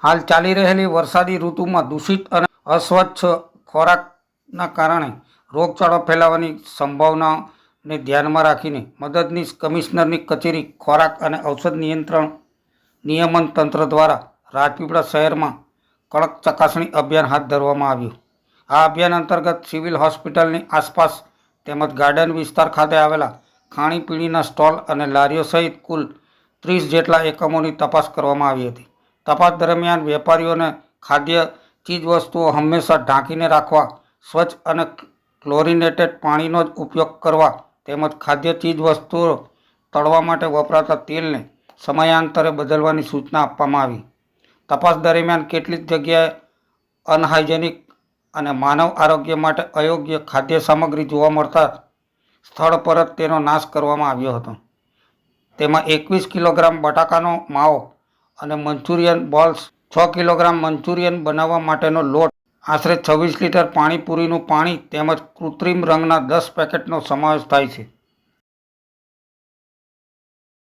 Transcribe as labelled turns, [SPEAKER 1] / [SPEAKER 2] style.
[SPEAKER 1] હાલ ચાલી રહેલી વરસાદી ઋતુમાં દૂષિત અને અસ્વચ્છ ખોરાકના કારણે રોગચાળો ફેલાવાની સંભાવનાને ધ્યાનમાં રાખીને મદદનીશ કમિશનરની કચેરી ખોરાક અને ઔષધ નિયમન તંત્ર દ્વારા રાજપીપળા શહેરમાં કડક ચકાસણી અભિયાન હાથ ધરવામાં આવ્યું. આ અભિયાન અંતર્ગત સિવિલ હોસ્પિટલની આસપાસ તેમજ ગાર્ડન વિસ્તાર ખાતે આવેલા ખાણીપીણીના સ્ટોલ અને લારીઓ સહિત કુલ 30 જેટલા એકમોની તપાસ કરવામાં આવી હતી. તપાસ દરમિયાન વેપારીઓને ખાદ્ય ચીજવસ્તુઓ હંમેશા ઢાંકીને રાખવા, સ્વચ્છ અને ક્લોરિનેટેડ પાણીનો જ ઉપયોગ કરવા તેમજ ખાદ્ય ચીજવસ્તુઓ તળવા માટે વપરાતા તેલને સમયાંતરે બદલવાની સૂચના આપવામાં આવી. તપાસ દરમિયાન કેટલીક જગ્યાએ અનહાઇજેનિક અને માનવ આરોગ્ય માટે અયોગ્ય ખાદ્ય સામગ્રી જોવા મળતા સ્થળ પર જ તેનો નાશ કરવામાં આવ્યો હતો. તેમાં 21 કિલોગ્રામ બટાકાનો માવો અને મંચુરિયન બોલ્સ, 6 કિલોગ્રામ મંચુરિયન બનાવવા માટેનો લોટ, આશરે 26 લીટર પાણીપુરીનું પાણી તેમજ કૃત્રિમ રંગના 10 પેકેટનો સમાવેશ થાય છે.